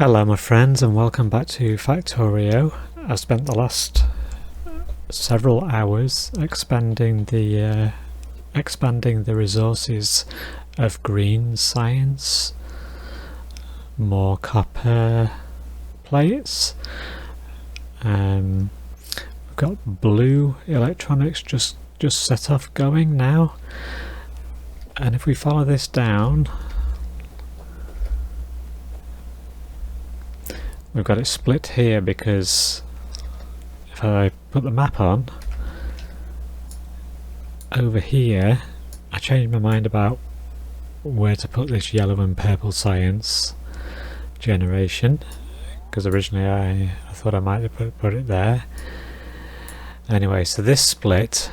Hello my friends and welcome back to Factorio. I spent the last several hours expanding the resources of green science, more copper plates, we've got blue electronics just set off going now, and if we follow this down we've got it split here because if I put the map on over here, I changed my mind about where to put this yellow and purple science generation, because originally I thought I might have put it there. Anyway, so this split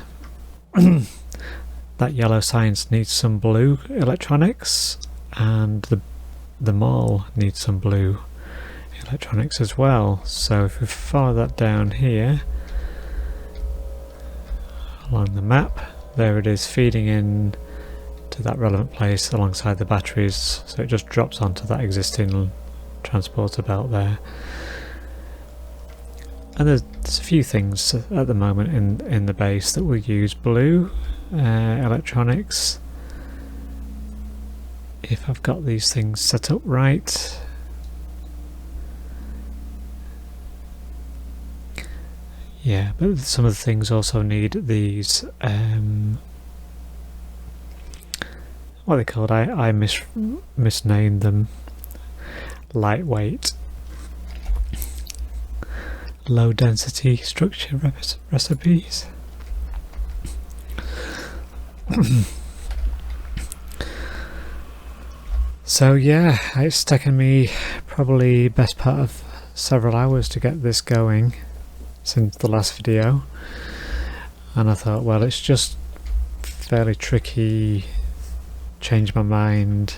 that yellow science needs some blue electronics, and the mall needs some blue electronics as well. So if we follow that down here along the map, there it is feeding in to that relevant place alongside the batteries, so it just drops onto that existing transporter belt there. And there's a few things at the moment in the base that will use blue electronics if I've got these things set up right. Yeah, but some of the things also need these, what are they called? I misnamed them. Lightweight, low density structure recipes. So yeah, it's taken me probably best part of several hours to get this going since the last video, and I thought, well, it's just fairly tricky, change my mind,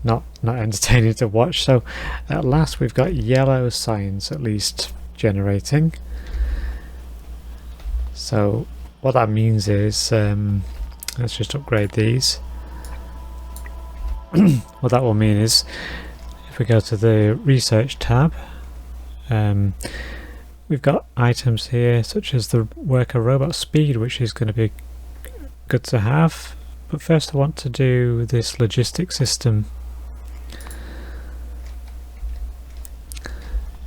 not entertaining to watch. So at last we've got yellow science at least generating. So what that means is, let's just upgrade these. What that will mean is, if we go to the research tab, we've got items here such as the worker robot speed, which is going to be good to have. But first I want to do this logistic system.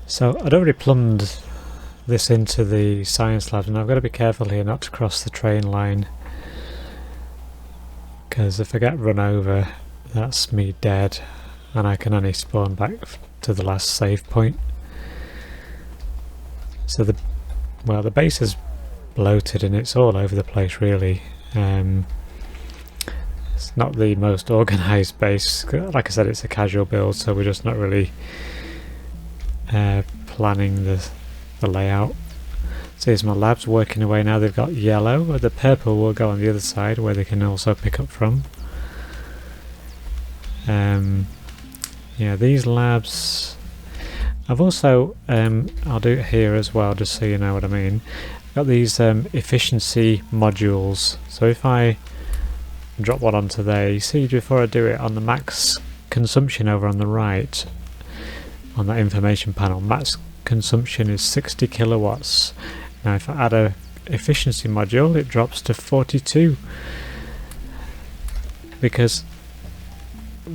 So I'd already plumbed this into the science lab, and I've got to be careful here not to cross the train line, because if I get run over, that's me dead, and I can only spawn back to the last save point. So the base is bloated and it's all over the place really. It's not the most organised base. Like I said, it's a casual build, so we're just not really planning the layout. So here's my labs working away now. They've got yellow, the purple will go on the other side where they can also pick up from. Yeah, these labs, I've also, I'll do it here as well just so you know what I mean. I've got these efficiency modules, so if I drop one onto there, you see before I do it on the max consumption over on the right, on that information panel, max consumption is 60 kilowatts. Now if I add a efficiency module, it drops to 42, because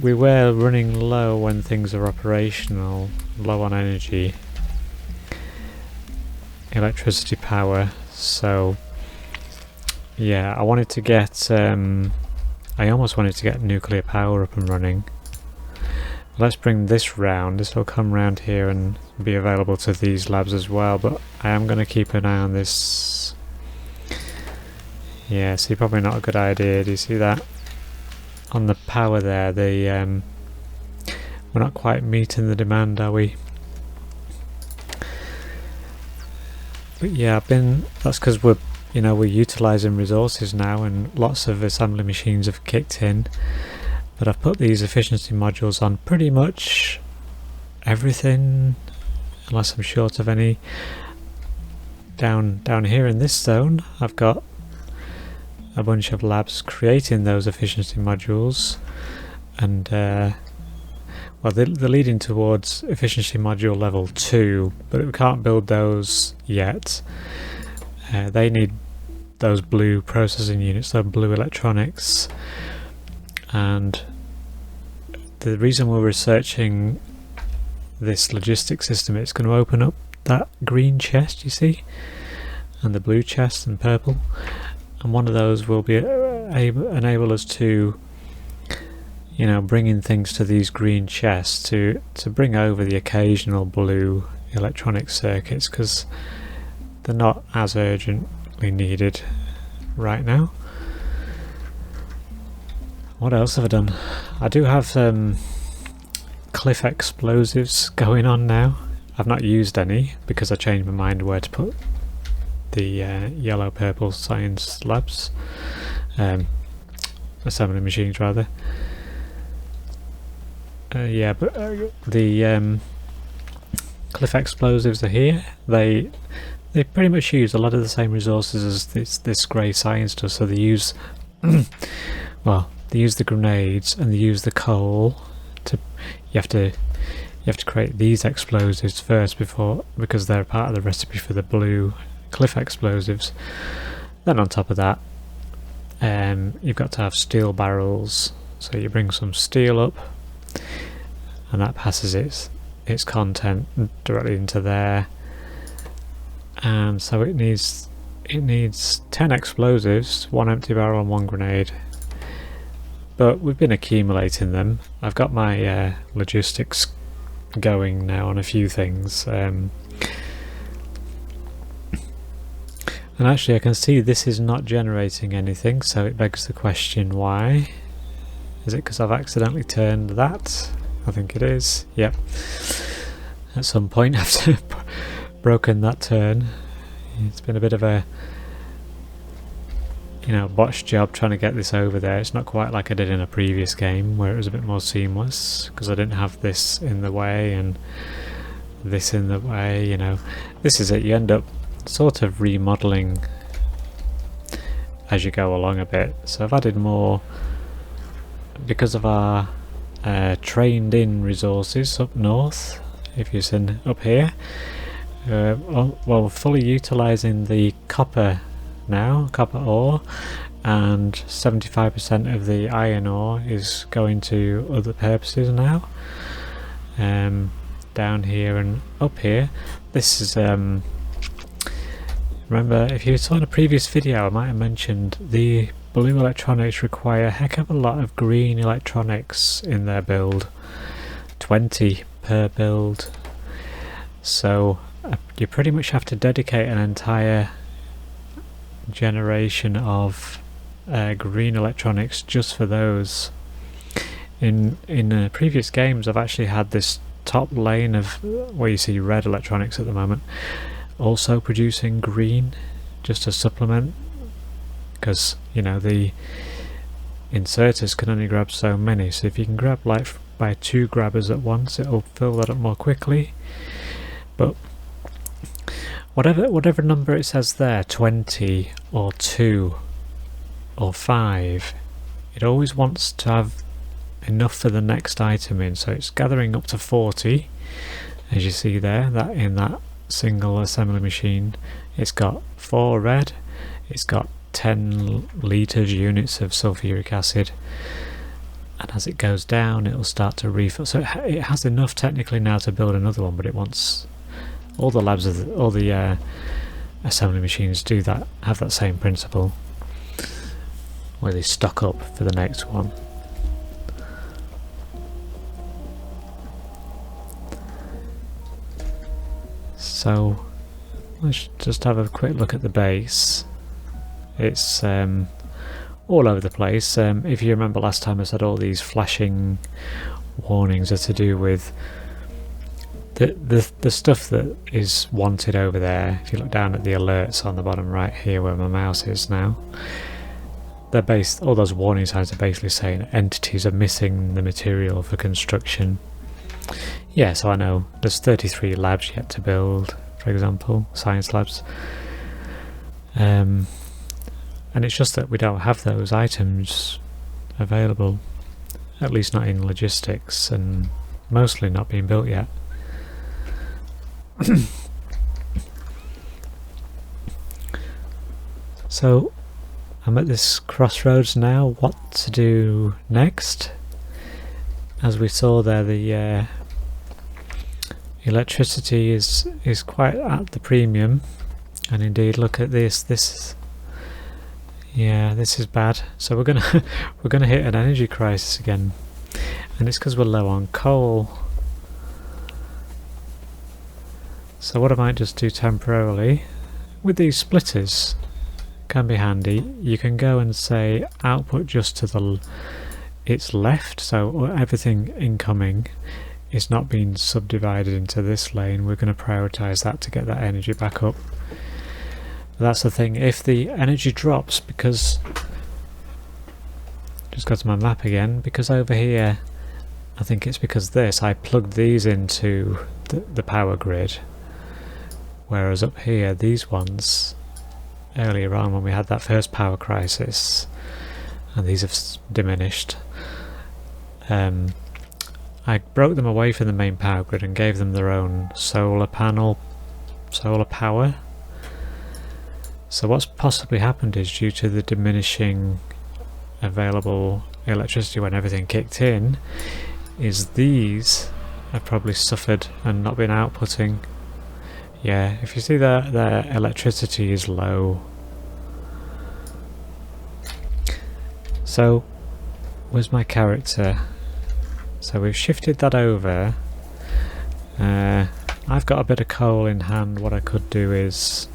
we were running low when things are operational, low on energy, electricity power. So yeah, I wanted to get I almost wanted to get nuclear power up and running. Let's bring this round. This will come round here and be available to these labs as well, but I am going to keep an eye on this. Yeah, see, probably not a good idea. Do you see that? On the power there, we're not quite meeting the demand, are we? But yeah, that's because we're utilising resources now, and lots of assembly machines have kicked in. But I've put these efficiency modules on pretty much everything, unless I'm short of any. Down here in this zone, I've got a bunch of labs creating those efficiency modules, and well, they're leading towards efficiency module level 2, but we can't build those yet. They need those blue processing units, those blue electronics, and the reason we're researching this logistics system, it's going to open up that green chest you see, and the blue chest and purple, and one of those will be enable us to, you know, bring in things to these green chests to bring over the occasional blue electronic circuits, because they're not as urgently needed right now. What else have I done? I do have cliff explosives going on now. I've not used any because I changed my mind where to put the yellow purple science labs, assembly machines rather. Yeah, but the cliff explosives are here. They pretty much use a lot of the same resources as this grey science does. So they use well, they use the grenades and they use the coal. You have to create these explosives first because they're part of the recipe for the blue cliff explosives. Then on top of that, you've got to have steel barrels. So you bring some steel up, and that passes its content directly into there. And so it needs 10 explosives, 1 empty barrel and 1 grenade. But we've been accumulating them. I've got my logistics going now on a few things. And actually I can see this is not generating anything, so it begs the question why. Is it because I've accidentally turned that? I think it is. Yep. At some point I've broken that turn. It's been a bit of a, you know, botched job trying to get this over there. It's not quite like I did in a previous game where it was a bit more seamless because I didn't have this in the way and this in the way, you know. This is it, you end up sort of remodeling as you go along a bit. So I've added more because of our trained in resources up north. If you're sitting up here, well, fully utilising the copper now, copper ore, and 75% of the iron ore is going to other purposes now. Down here and up here, this is remember, if you saw in a previous video I might have mentioned the blue electronics require a heck of a lot of green electronics in their build, 20 per build, so you pretty much have to dedicate an entire generation of green electronics just for those. In previous games I've actually had this top lane of where you see red electronics at the moment also producing green just to supplement, because you know the inserters can only grab so many, so if you can grab like by 2 grabbers at once it'll fill that up more quickly. But whatever number it says there, 20 or 2 or 5, it always wants to have enough for the next item in, so it's gathering up to 40 as you see there, that in that single assembly machine. It's got 4 red, it's got 10 litres units of sulfuric acid, and as it goes down it'll start to refill, so it has enough technically now to build another one, but it wants all the labs of all the assembly machines do that, have that same principle where they stock up for the next one. So let's just have a quick look at the base. It's all over the place. If you remember last time I said all these flashing warnings are to do with the stuff that is wanted over there. If you look down at the alerts on the bottom right here where my mouse is now, they're based, all those warning signs are basically saying entities are missing the material for construction. Yeah, so I know there's 33 labs yet to build, for example, science labs. And it's just that we don't have those items available, at least not in logistics, and mostly not being built yet. So I'm at this crossroads now, what to do next. As we saw there, the electricity is quite at the premium, and indeed look at this yeah, this is bad. So we're gonna hit an energy crisis again, and it's because we're low on coal. So what I might just do temporarily with these splitters can be handy. You can go and say output just to its left, so everything incoming is not being subdivided into this lane. We're going to prioritize that to get that energy back up. That's the thing, if the energy drops, because just go to my map again, because over here I think it's because I plugged these into the power grid, whereas up here these ones earlier on when we had that first power crisis, and these have diminished, I broke them away from the main power grid and gave them their own solar power. So what's possibly happened is, due to the diminishing available electricity when everything kicked in, is these have probably suffered and not been outputting. Yeah, if you see that their electricity is low. So where's my character? So we've shifted that over. I've got a bit of coal in hand. What I could do is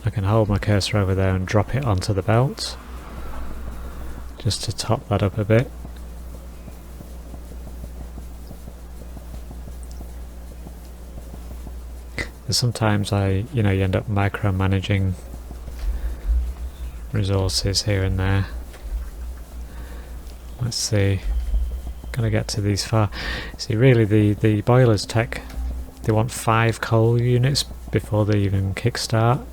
I can hold my cursor over there and drop it onto the belt, just to top that up a bit. And sometimes you end up micromanaging resources here and there. Let's see. Gotta get to these far. See, really the boilers tech, they want 5 coal units before they even kickstart.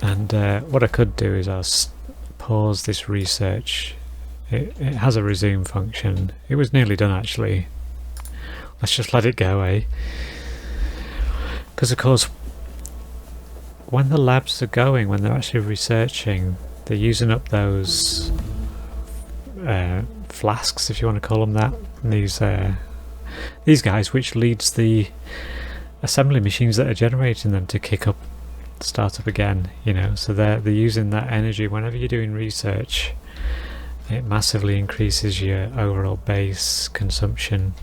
And what I could do is I'll pause this research. It has a resume function. It was nearly done actually. Let's just let it go, eh? Because of course, when the labs are going, when they're actually researching, they're using up those flasks, if you want to call them that. And these guys, which leads the assembly machines that are generating them to start up again. So they're using that energy. Whenever you're doing research, it massively increases your overall base consumption,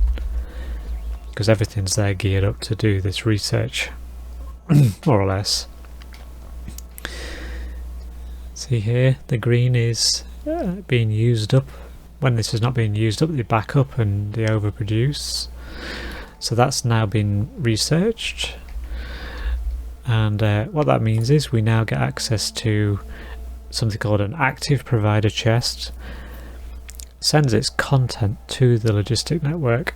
because everything's there geared up to do this research, more or less. See here, the green is being used up. When this is not being used up, they back up and they overproduce. So that's now been researched, and what that means is we now get access to something called an active provider chest. Sends its content to the logistic network.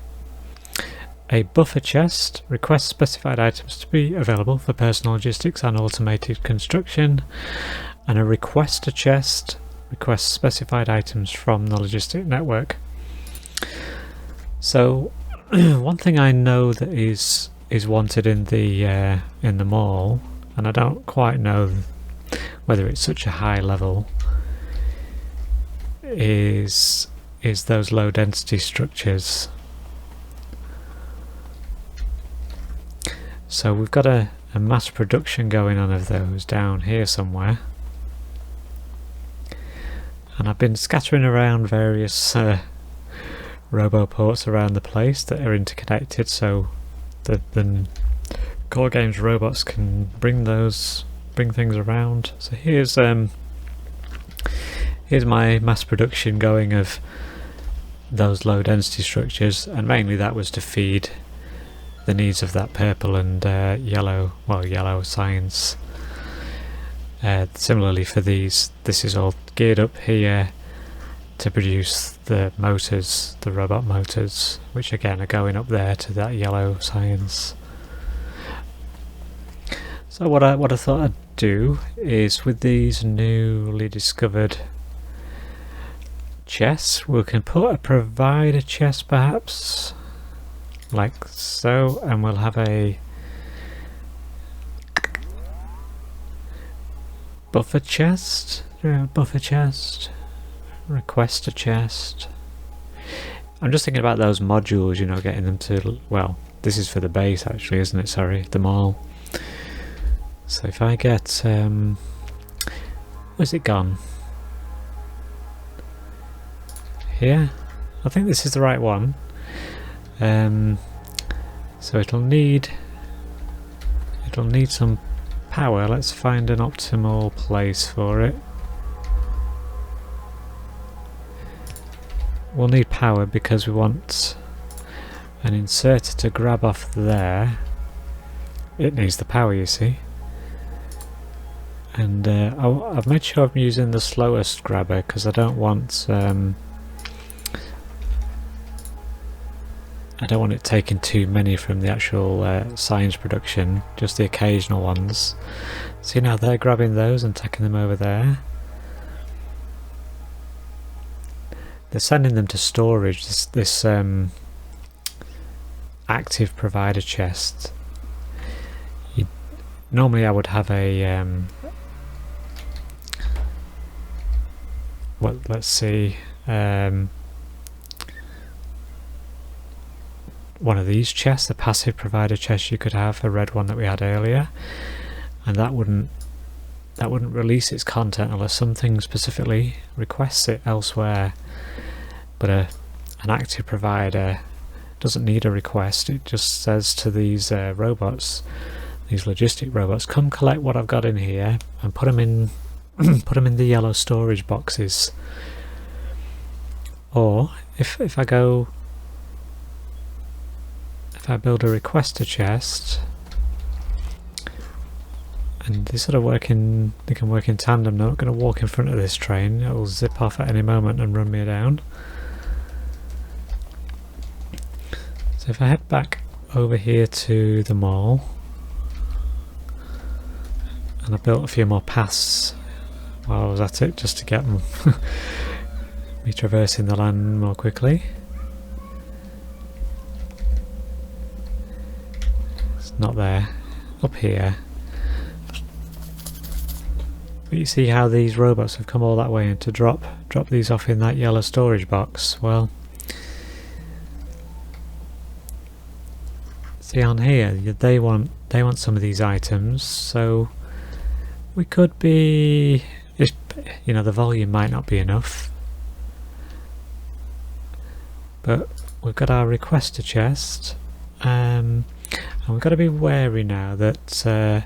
A buffer chest requests specified items to be available for personal logistics and automated construction, and a requester chest requests specified items from the logistic network. So one thing I know that is wanted in the mall, and I don't quite know whether it's such a high level, is those low density structures. So we've got a mass production going on of those down here somewhere, and I've been scattering around various roboports around the place that are interconnected, so the Core Games robots can bring things around. So here's my mass production going of those low density structures, and mainly that was to feed the needs of that purple and yellow science. Similarly for these, this is all geared up here to produce the motors, the robot motors, which again are going up there to that yellow science. So what I thought I'd do is, with these newly discovered chests, we can put a provider chest perhaps, like so, and we'll have a buffer chest. Buffer chest, request a chest. I'm just thinking about those modules, you know, getting them to, well, this is for the base actually, isn't it? Sorry, the mall. So if I get, where's it gone? Here? I think this is the right one. So it'll need some power. Let's find an optimal place for it. We'll need power because we want an inserter to grab off there. It needs the power, you see. And I've made sure I'm using the slowest grabber because I don't want it taking too many from the actual science production, just the occasional ones. See, now they're grabbing those and taking them over there. They're sending them to storage, this active provider chest. Normally I would have a well, let's see, one of these chests, the passive provider chest you could have, a red one that we had earlier, and that wouldn't release its content unless something specifically requests it elsewhere. But an active provider doesn't need a request. It just says to these robots, these logistic robots, come collect what I've got in here and put them in put them in the yellow storage boxes. Or if I build a requester chest, and they sort of they can work in tandem. They're not going to walk in front of this train. It'll zip off at any moment and run me down. So if I head back over here to the mall, and I built a few more paths while I was at it just to get them me traversing the land more quickly. It's not there. Up here. But you see how these robots have come all that way and to drop these off in that yellow storage box. Well, see on here, they want some of these items, so we could be, you know, the volume might not be enough, but we've got our requester chest, and we've got to be wary now that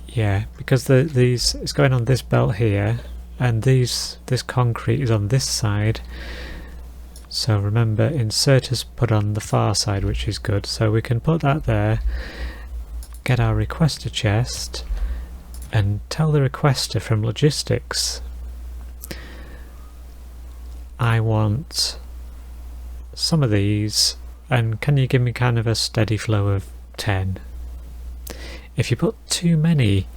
yeah, because it's going on this belt here, and this concrete is on this side. So remember, insert is put on the far side, which is good. So we can put that there, get our requester chest, and tell the requester from logistics, I want some of these, and can you give me kind of a steady flow of 10? If you put too many,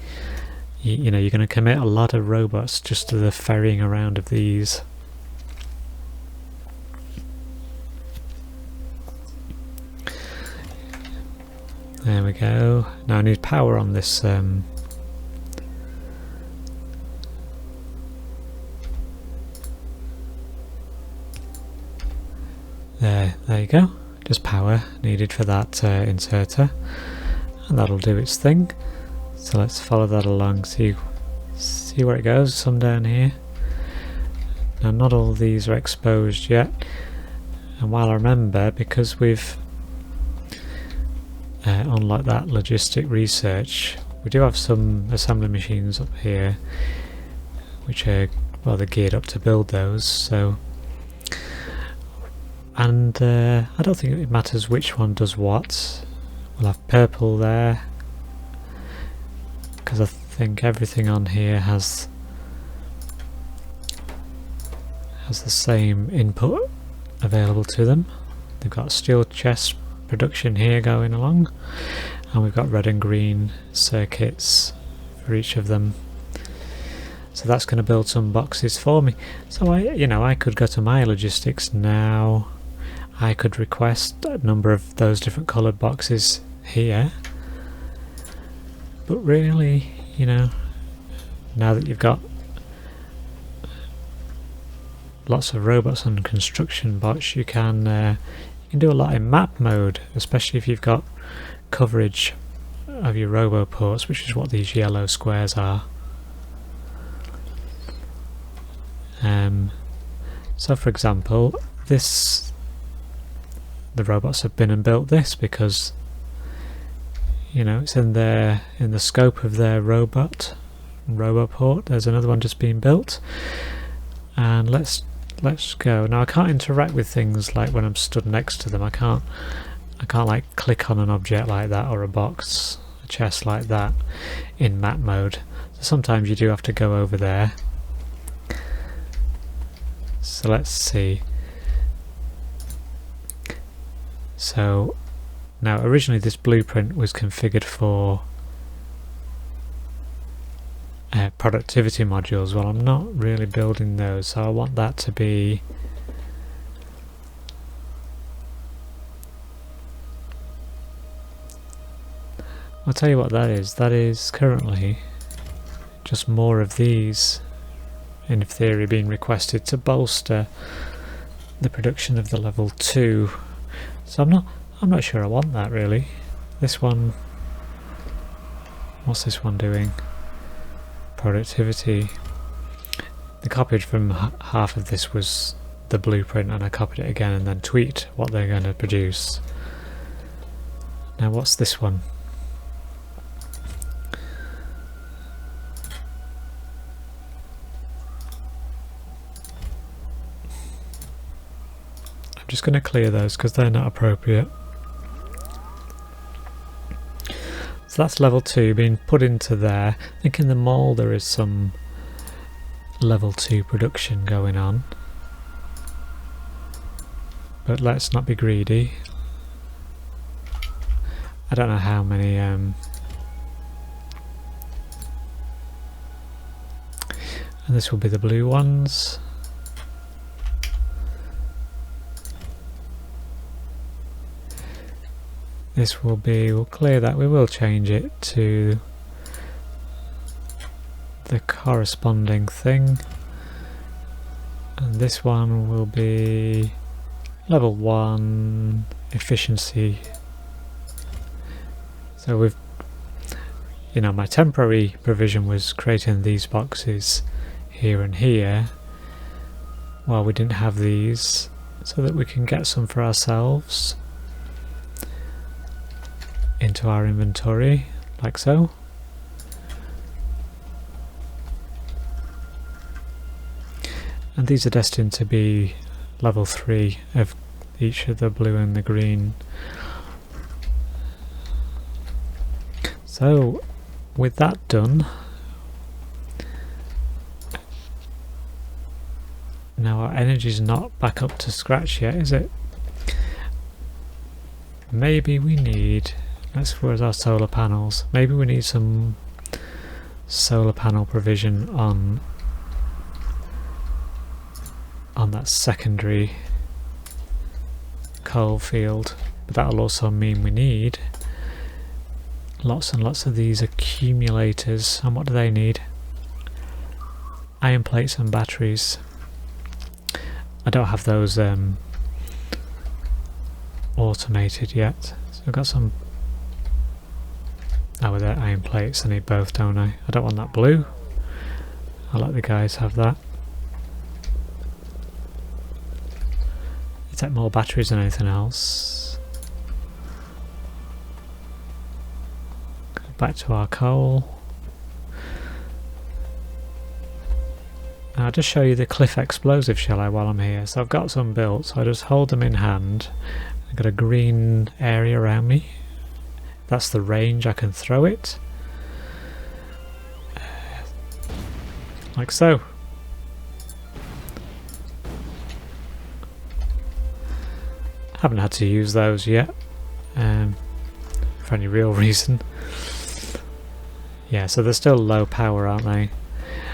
you know, you're going to commit a lot of robots just to the ferrying around of these. There we go. Now I need power on this. There you go. Just power needed for that inserter. And that'll do its thing. So let's follow that along, see where it goes. Some down here. Now not all these are exposed yet, and while I remember, because we've unlike that logistic research, we do have some assembly machines up here which are, well, they're geared up to build those, so, and I don't think it matters which one does what. We'll have purple there, because I think everything on here has the same input available to them. They've got steel chest production here going along, and we've got red and green circuits for each of them. So that's going to build some boxes for me. So I could go to my logistics now. I could request a number of those different coloured boxes here. But really, now that you've got lots of robots and construction bots, you can do a lot in map mode, especially if you've got coverage of your roboports, which is what these yellow squares are. So for example, the robots have been and built this because it's in the scope of their roboport. There's another one just being built, and let's go. Now I can't interact with things like when I'm stood next to them. I can't like click on an object like that, or a box, a chest like that in map mode. So sometimes you do have to go over there. So let's see. So now originally this blueprint was configured for productivity modules. Well, I'm not really building those, so I want that to be I'll tell you what that is. That is currently just more of these, in theory, being requested to bolster the production of the level 2. So I'm not sure I want that really. This one, what's this one doing? Productivity. The copied from half of this was the blueprint, and I copied it again and then tweaked what they're going to produce. Now what's this one? I'm just going to clear those because they're not appropriate. So that's level 2 being put into there. I think in the mall there is some level 2 production going on. But let's not be greedy. I don't know how many and this will be the blue ones. This will be, we'll clear that, we will change it to the corresponding thing. And this one will be level 1 efficiency. So we've, my temporary provision was creating these boxes here and here while we didn't have these, so that we can get some for ourselves into our inventory, like so. And these are destined to be level 3 of each of the blue and the green. So with that done, now our energy's not back up to scratch yet, is it? Maybe we need, where's our solar panels? Maybe we need some solar panel provision on that secondary coal field, but that'll also mean we need lots and lots of these accumulators. And what do they need? Iron plates and batteries. I don't have those automated yet, so I've got some. Oh, with their iron plates, I need both, don't I? I don't want that blue. I'll let the guys have that. You take more batteries than anything else. Go back to our coal. And I'll just show you the cliff explosive, shall I, while I'm here. So I've got some built, so I just hold them in hand. I've got a green area around me. That's the range I can throw it. Like so. Haven't had to use those yet. for any real reason. Yeah, so they're still low power, aren't they?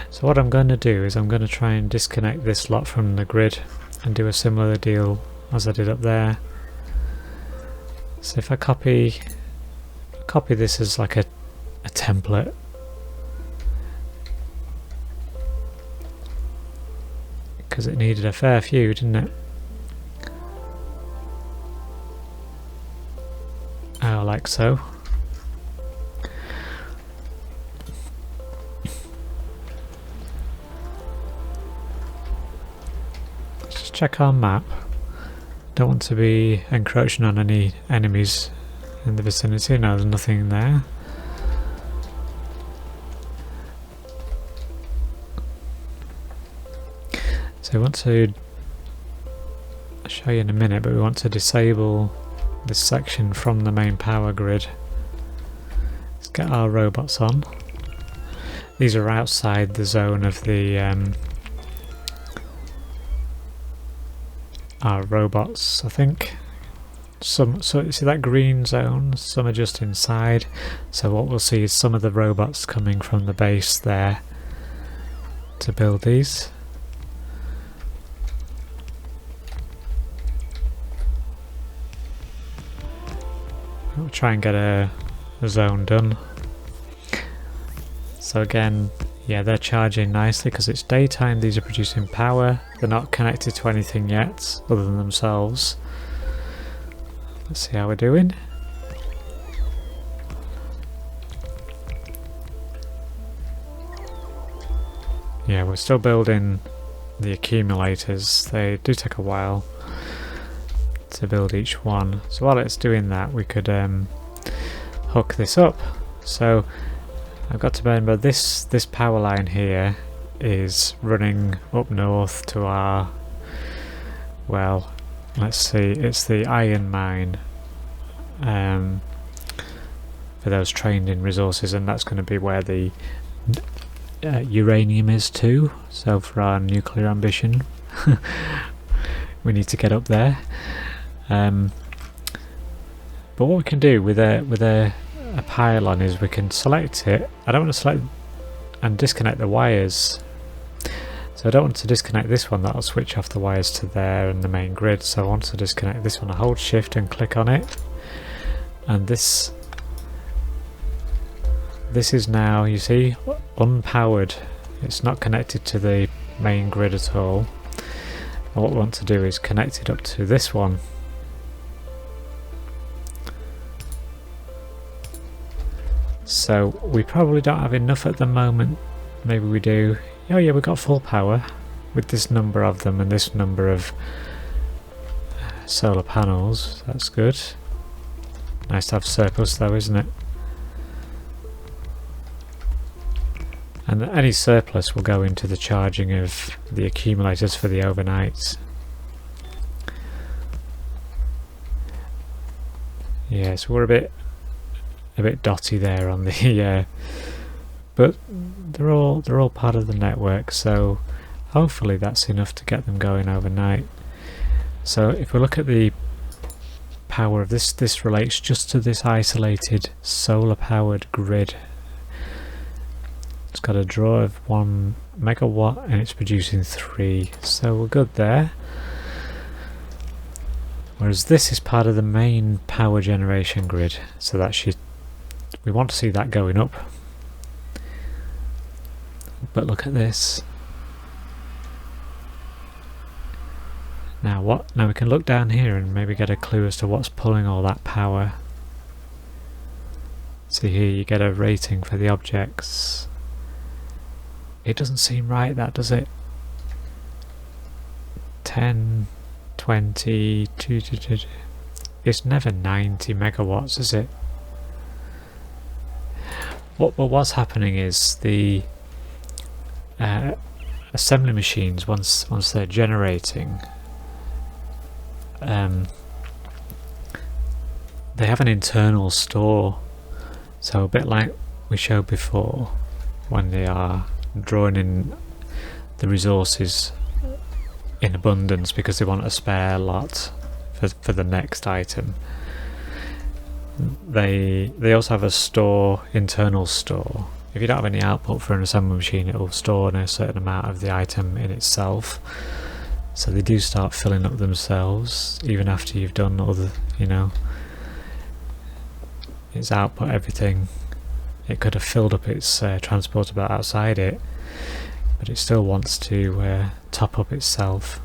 So what I'm going to do is I'm going to try and disconnect this lot from the grid and do a similar deal as I did up there. So if I copy this as like a template, because it needed a fair few, didn't it? Oh, like so. Let's just check our map. Don't want to be encroaching on any enemies in the vicinity. No, there's nothing there. So we want to, I'll show you in a minute, but we want to disable this section from the main power grid. Let's get our robots on. These are outside the zone of the our robots, I think. So you see that green zone? Some are just inside. So what we'll see is some of the robots coming from the base there to build these. We'll try and get a zone done. So again, yeah, they're charging nicely because it's daytime. These are producing power. They're not connected to anything yet other than themselves. Let's see how we're doing. Yeah, we're still building the accumulators. They do take a while to build each one. So while it's doing that, we could hook this up. So I've got to remember this power line here is running up north to our, well, let's see, it's the iron mine for those trained in resources, and that's going to be where the uranium is too. So for our nuclear ambition we need to get up there. But what we can do with a pylon is we can select it. I don't want to select and disconnect the wires, so I don't want to disconnect this one. That'll switch off the wires to there and the main grid. So I want to disconnect this one. I hold shift and click on it, and this is now, you see, unpowered. It's not connected to the main grid at all. And what we want to do is connect it up to this one. So we probably don't have enough at the moment. Maybe we do. Oh yeah, we've got full power with this number of them and this number of solar panels. That's good. Nice to have surplus though, isn't it? And any surplus will go into the charging of the accumulators for the overnights. Yeah, so we're a bit dotty there on the but they're all part of the network, so hopefully that's enough to get them going overnight. So if we look at the power of this relates just to this isolated solar powered grid. It's got a draw of 1 megawatt and it's producing 3, so we're good there. Whereas this is part of the main power generation grid, so that we want to see that going up. But look at this. Now what? Now we can look down here and maybe get a clue as to what's pulling all that power. See here, you get a rating for the objects. It doesn't seem right, that, does it? 10, 20, it's never 90 megawatts, is it? What's happening is the assembly machines, once they're generating, they have an internal store. So a bit like we showed before, when they are drawing in the resources in abundance because they want a spare lot for the next item. they also have a internal store. If you don't have any output for an assembly machine, it will store a certain amount of the item in itself. So they do start filling up themselves even after you've done other, its output, everything. It could have filled up its transporter belt outside it, but it still wants to top up itself.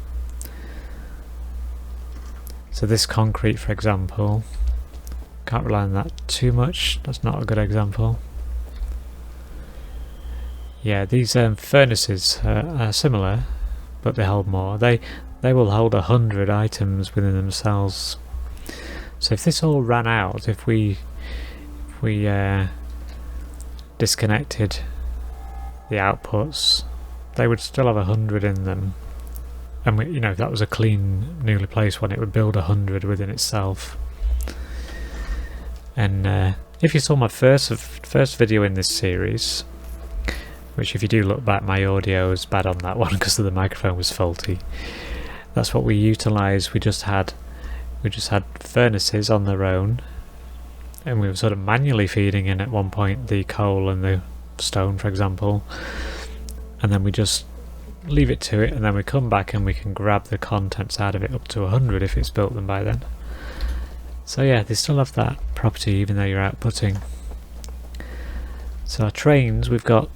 So this concrete, for example, can't rely on that too much. That's not a good example. Yeah, these furnaces are similar, but they hold more. They will hold 100 items within themselves. So if this all ran out, if we disconnected the outputs, they would still have 100 in them. And if that was a clean, newly placed one, it would build 100 within itself. And if you saw my first video in this series, which if you do look back, my audio is bad on that one because the microphone was faulty. That's what we utilised. We just had furnaces on their own, and we were sort of manually feeding in at one point the coal and the stone, for example, and then we just leave it to it, and then we come back and we can grab the contents out of it up to 100 if it's built them by then. So yeah, they still have that property even though you're outputting. So our trains, we've got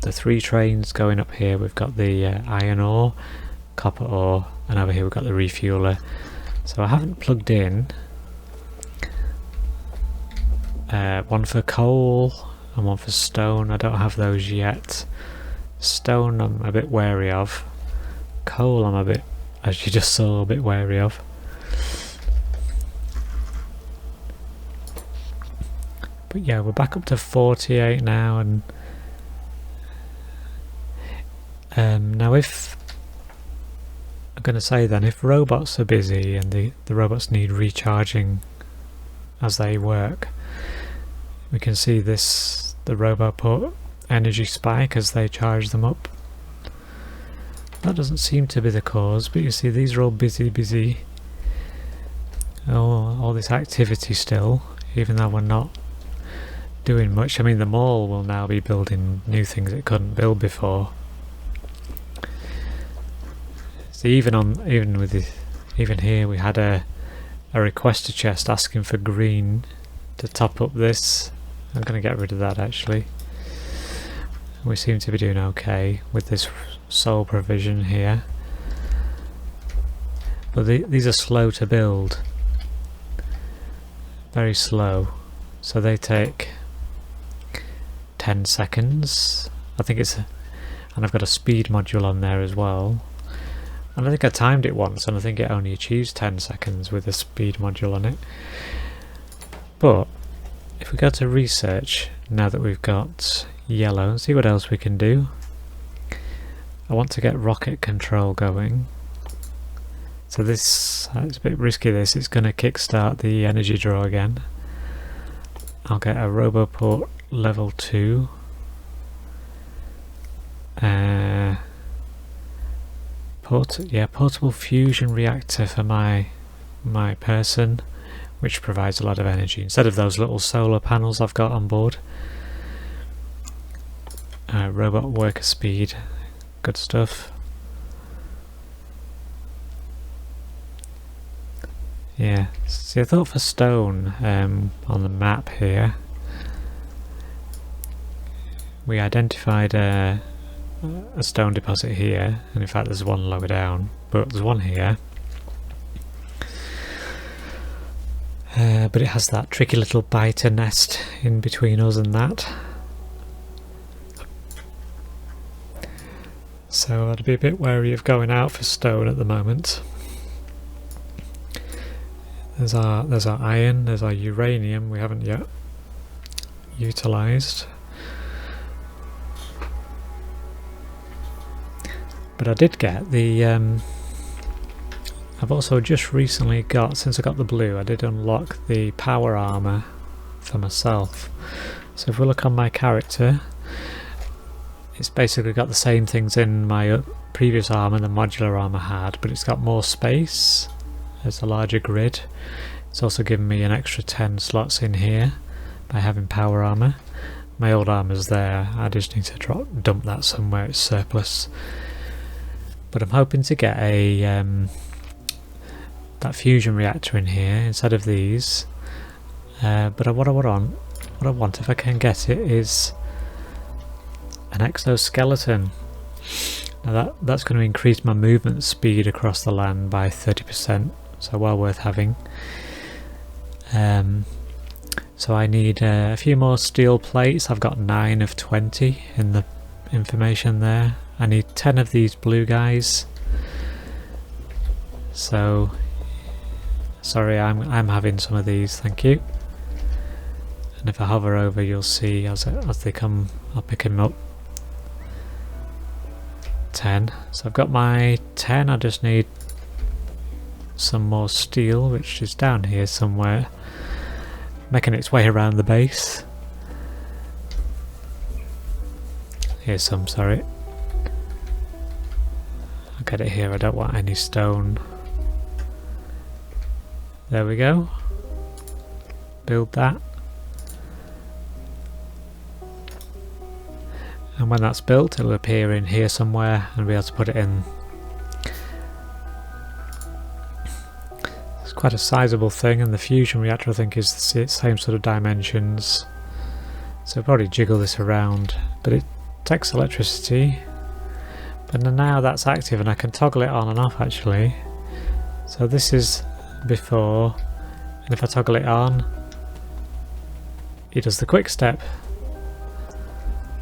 the 3 trains going up here. We've got the iron ore, copper ore, and over here we've got the refueler. So I haven't plugged in one for coal and one for stone. I don't have those yet. Stone I'm a bit wary of. Coal I'm a bit, as you just saw, a bit wary of. But yeah, we're back up to 48 now, and now if I'm going to say then, if robots are busy and the robots need recharging as they work, we can see the robot put energy spike as they charge them up. That doesn't seem to be the cause, but you see these are all busy. All this activity still, even though we're not doing much. I mean, the mall will now be building new things it couldn't build before. So even here we had a requester chest asking for green to top up this. I'm going to get rid of that actually. We seem to be doing okay with this soul provision here. But these are slow to build. Very slow. So they take 10 seconds. I think and I've got a speed module on there as well. And I think I timed it once, and I think it only achieves 10 seconds with a speed module on it. But if we go to research, now that we've got yellow, see what else we can do. I want to get rocket control going. So it's a bit risky this, it's going to kickstart the energy draw again. I'll get a Roboport level 2. Portable fusion reactor for my person, which provides a lot of energy instead of those little solar panels I've got on board. Robot worker speed, good stuff. Yeah, see I thought for stone on the map here we identified a stone deposit here, and in fact there's one lower down, but there's one here. But it has that tricky little biter nest in between us and that. So I'd be a bit wary of going out for stone at the moment. There's our iron, there's our uranium we haven't yet utilised. But I did get the I've also just recently got, since I got the blue, I did unlock the power armour for myself. So if we look on my character, it's basically got the same things in my previous armour the modular armour had, but it's got more space. There's a larger grid. It's also given me an extra 10 slots in here by having power armor. My old armor's there, I just need to dump that somewhere, it's surplus. But I'm hoping to get a that fusion reactor in here instead of these. But what I want, if I can get it, is an exoskeleton. Now that's going to increase my movement speed across the land by 30%, so well worth having. So I need a few more steel plates. I've got 9 of 20 in the information there. I need 10 of these blue guys. So sorry, I'm having some of these, thank you. And if I hover over, you'll see as they come, I'll pick them up. 10. So I've got my 10. I just need some more steel, which is down here somewhere, making its way around the base. Here's some, sorry. I'll get it here, I don't want any stone. There we go. Build that. And when that's built, it'll appear in here somewhere and be able to put it in. It's quite a sizable thing, and the fusion reactor I think is the same sort of dimensions. So I'll probably jiggle this around, but it takes electricity. But now that's active and I can toggle it on and off actually. So this is before, and if I toggle it on, it does the quick step.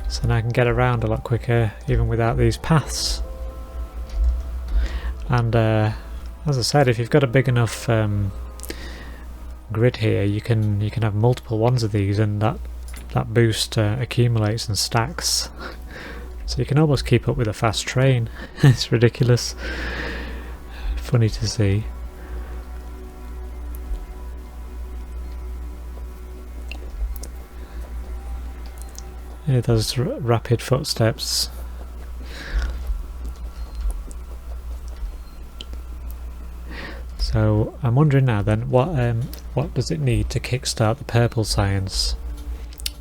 So now I can get around a lot quicker even without these paths. And as I said, if you've got a big enough grid here, you can have multiple ones of these, and that boost accumulates and stacks. So you can almost keep up with a fast train. It's ridiculous. Funny to see. Yeah, those rapid footsteps. So I'm wondering now then, what does it need to kickstart the purple science?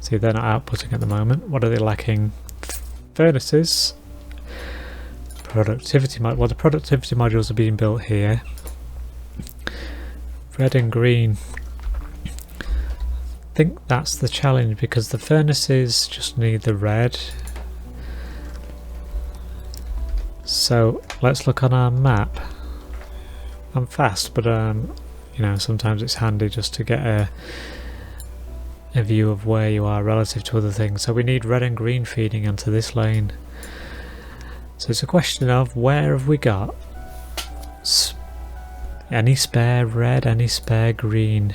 See, they're not outputting at the moment. What are they lacking? Furnaces. Productivity well, the productivity modules are being built here. Red and green. I think that's the challenge, because the furnaces just need the red. So let's look on our map. I'm fast, but you know, sometimes it's handy just to get a view of where you are relative to other things. So we need red and green feeding into this lane. So it's a question of where have we got any spare red, any spare green.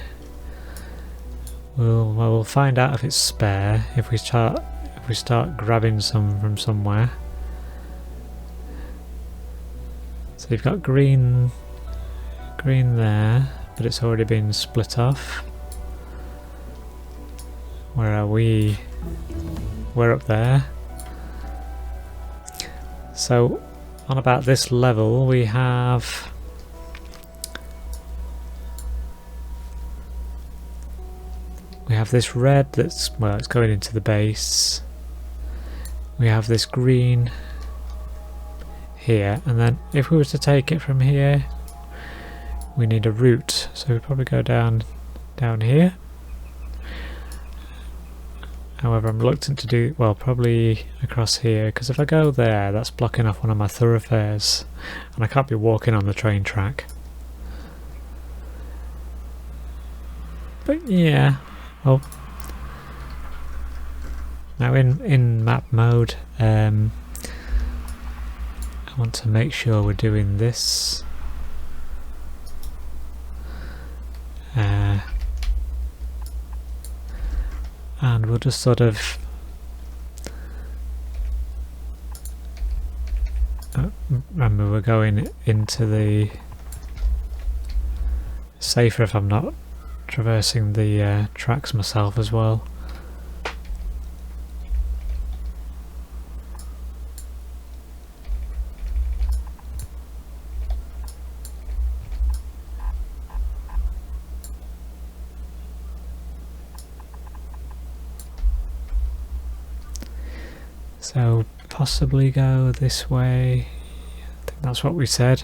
We'll find out if it's spare if we start grabbing some from somewhere. So you've got green there, but it's already been split off. Where are we? We're up there. So on about this level we have this red that's, well, it's going into the base. We have this green here, and then if we were to take it from here, we need a route, so we probably go down here. However, I'm reluctant to do, well, probably across here, because if I go there, that's blocking off one of my thoroughfares, and I can't be walking on the train track. But yeah, well, now in map mode, I want to make sure we're doing this. And we'll just sort of remember we're going into the safer if I'm not traversing the tracks myself as well. So possibly go this way. I think that's what we said.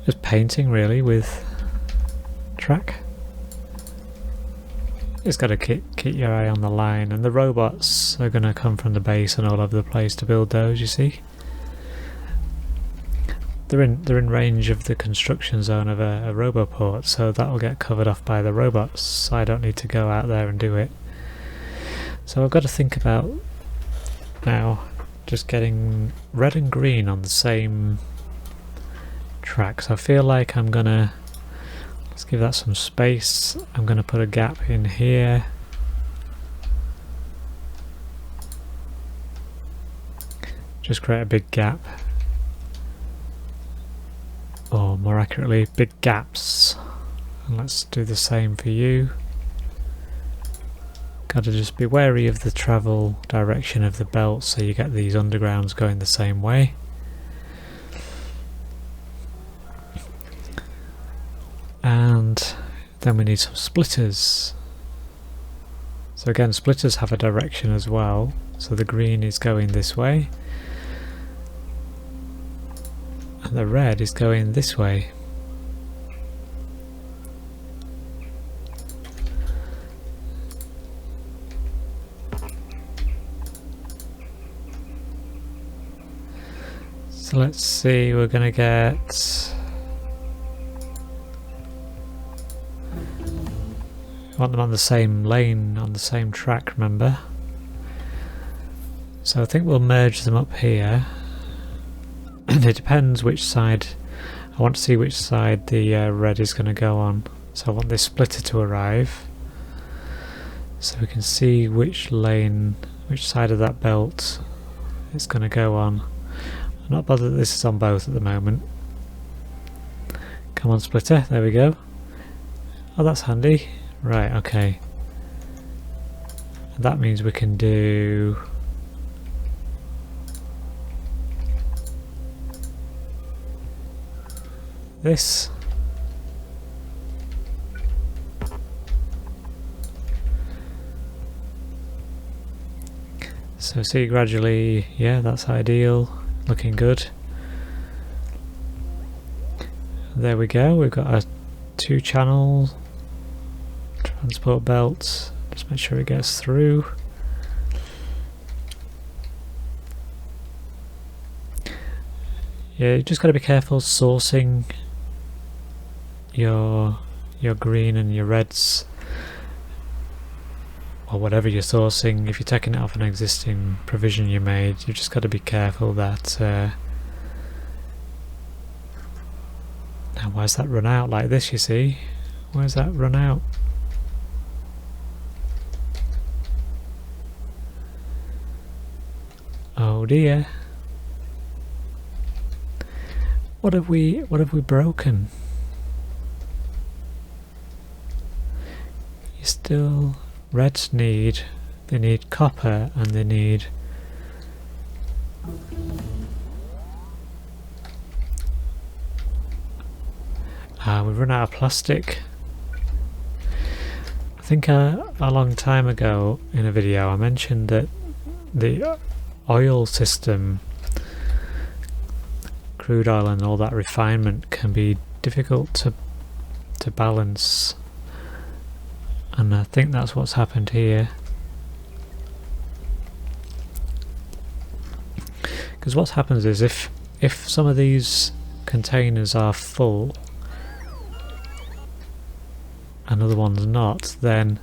Just painting really with track. Just got to keep your eye on the line, and the robots are going to come from the base and all over the place to build those, you see. They're in range of the construction zone of a roboport, so that'll get covered off by the robots, so I don't need to go out there and do it. So I've got to think about now just getting red and green on the same track. So I feel like I'm gonna, let's give that some space. I'm gonna put a gap in here. Just create a big gap. Or more accurately, big gaps. And let's do the same for you. Got to just be wary of the travel direction of the belt so you get these undergrounds going the same way. And then we need some splitters. So again, splitters have a direction as well. So the green is going this way. And the red is going this way. So let's see, we're going to get... I want them on the same lane, on the same track, remember? So I think we'll merge them up here. And it depends which side. I want to see which side the red is going to go on. So I want this splitter to arrive. So we can see which lane, which side of that belt it's going to go on. I'm not bothered that this is on both at the moment. Come on, splitter, there we go. Oh, that's handy. Right, okay. That means we can do... this. So see gradually, yeah, that's ideal, looking good. There we go, we've got a 2-channel transport belt. Just make sure it gets through. Yeah, you just got to be careful sourcing your green and your reds, or whatever you're sourcing. If you're taking it off an existing provision you made, you've just got to be careful that now why's that run out like this, you see? Where's that run out? Oh dear. What have we broken? You still, reds they need copper, and they need we've run out of plastic. I think a long time ago in a video I mentioned that the oil system, crude oil and all that refinement, can be difficult to balance, and I think that's what's happened here. Because what happens is if some of these containers are full and other ones not, then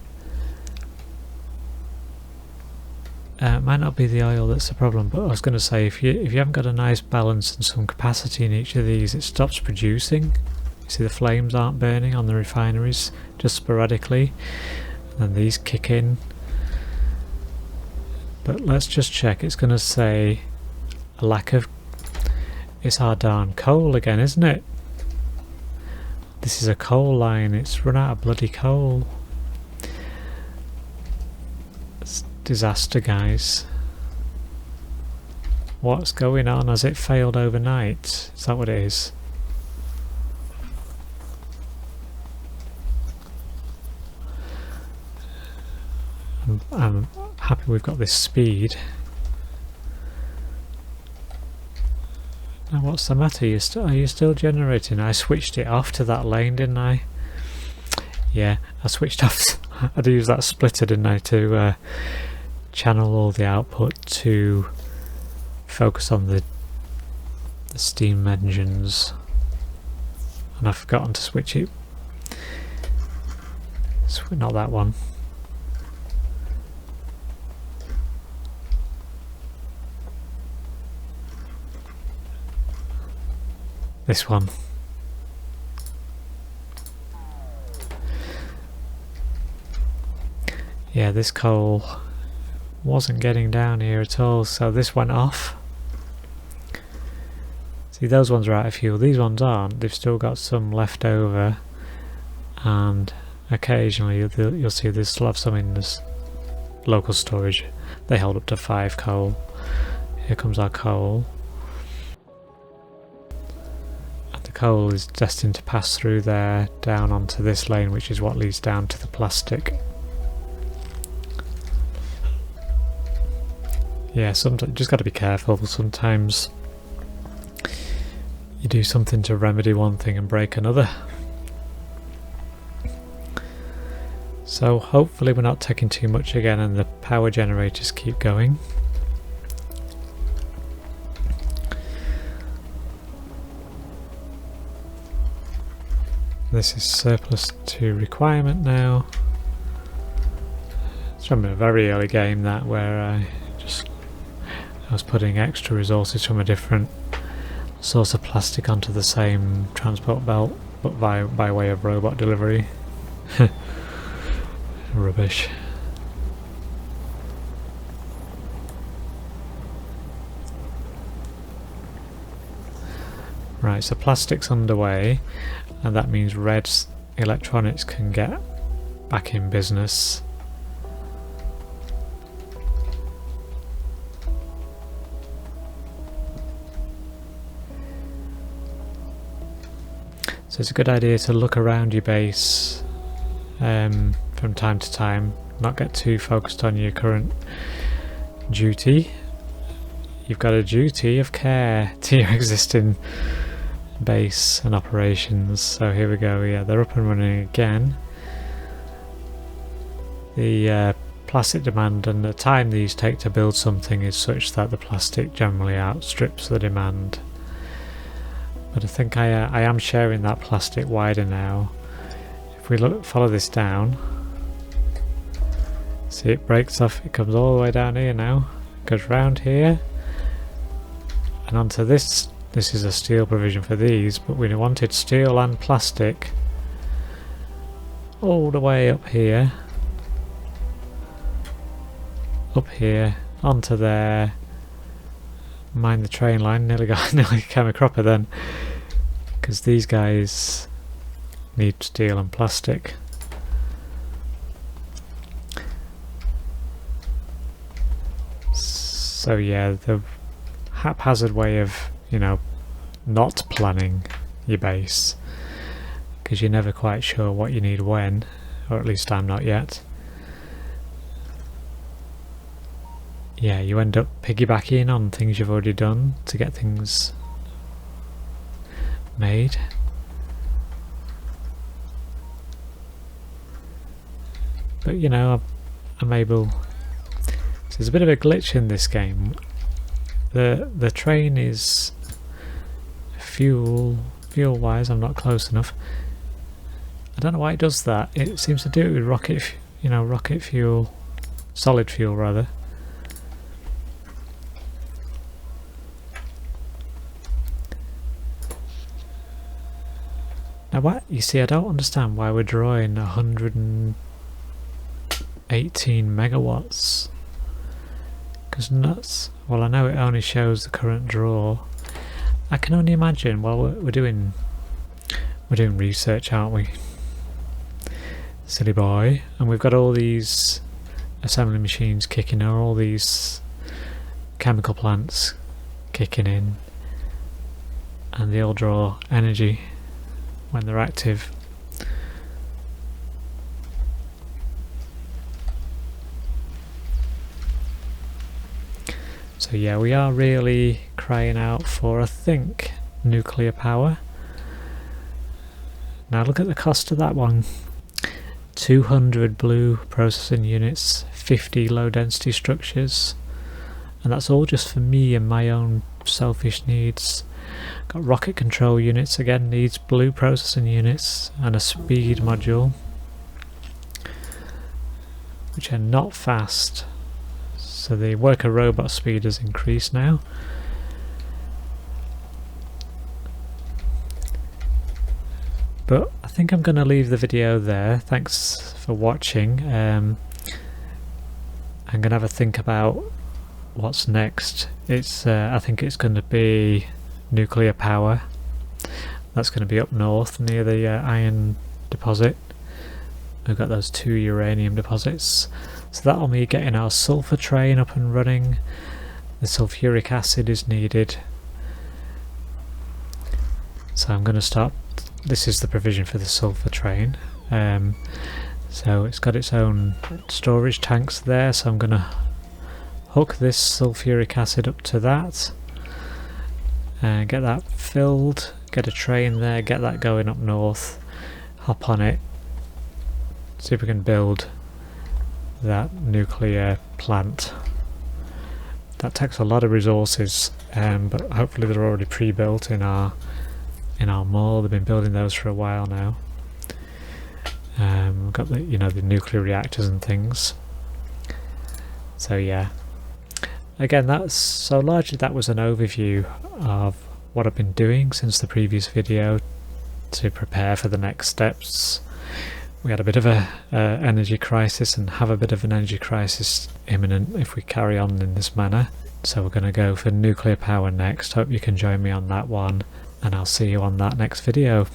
it might not be the oil that's the problem. But I was going to say, if you haven't got a nice balance and some capacity in each of these, it stops producing. You see the flames aren't burning on the refineries, just sporadically, and then these kick in. But let's just check. It's going to say a lack of... It's our darn coal again, isn't it? This is a coal line. It's run out of bloody coal. It's disaster, guys. What's going on? Has it failed overnight? Is that what it is? I'm happy we've got this speed. Now what's the matter? Are you still generating? I switched it off to that lane, didn't I? Yeah, I switched off. I had to use that splitter, didn't I, to channel all the output to focus on the steam engines. And I've forgotten to switch it. Not that one. This one. Yeah, this coal wasn't getting down here at all, so this went off. See, those ones are out of fuel, these ones aren't. They've still got some left over, and occasionally you'll see they still have some in this local storage. They hold up to 5 coal. Here comes our coal. Coal is destined to pass through there down onto this lane, which is what leads down to the plastic. Yeah, sometimes just got to be careful. Sometimes you do something to remedy one thing and break another. So hopefully we're not taking too much again and the power generators keep going. This is surplus to requirement now. It's from a very early game that where I was putting extra resources from a different source of plastic onto the same transport belt, but by way of robot delivery. Rubbish. Right, so plastic's underway, and that means Red's electronics can get back in business. So it's a good idea to look around your base from time to time, not get too focused on your current duty. You've got a duty of care to your existing base and operations. So here we go, yeah, they're up and running again. The plastic demand and the time these take to build something is such that the plastic generally outstrips the demand. But I think I am sharing that plastic wider now. If we follow this down, see it breaks off, it comes all the way down here now, goes round here, and onto this. This is a steel provision for these, but we wanted steel and plastic all the way up here, onto there. Mind the train line, nearly came a cropper then, because these guys need steel and plastic. So yeah, the haphazard way of, you know, not planning your base, because you're never quite sure what you need when, or at least I'm not yet. Yeah, you end up piggybacking on things you've already done to get things made. But you know, I'm able. So there's a bit of a glitch in this game. The train is fuel wise, I'm not close enough. I don't know why it does that. It seems to do it with rocket fuel, solid fuel rather. Now what you see, I don't understand why we're drawing 118 megawatts. Because nuts. Well, I know it only shows the current draw. I can only imagine. Well, we're doing research, aren't we? Silly boy. And we've got all these assembly machines kicking, or all these chemical plants kicking in, and they'll draw energy when they're active. So yeah, we are really crying out for, I think, nuclear power. Now look at the cost of that one. 200 blue processing units, 50 low density structures, and that's all just for me and my own selfish needs. Got rocket control units, again needs blue processing units, and a speed module, which are not fast. So the worker robot speed has increased now. But I think I'm going to leave the video there. Thanks for watching. I'm going to have a think about what's next. I think it's going to be nuclear power. That's going to be up north near the iron deposit. We've got those 2 uranium deposits. So that'll be getting our sulfur train up and running. The sulfuric acid is needed. So I'm going to start. This is the provision for the sulfur train. So it's got its own storage tanks there, so I'm going to hook this sulfuric acid up to that and get that filled, get a train there, get that going up north, hop on it, see if we can build that nuclear plant. That takes a lot of resources, but hopefully they're already pre-built in our mall. They've been building those for a while now. We've got the the nuclear reactors and things. So yeah, again, largely that was an overview of what I've been doing since the previous video to prepare for the next steps. We had a bit of a energy crisis and have a bit of an energy crisis imminent if we carry on in this manner. So we're going to go for nuclear power next. Hope you can join me on that one, and I'll see you on that next video.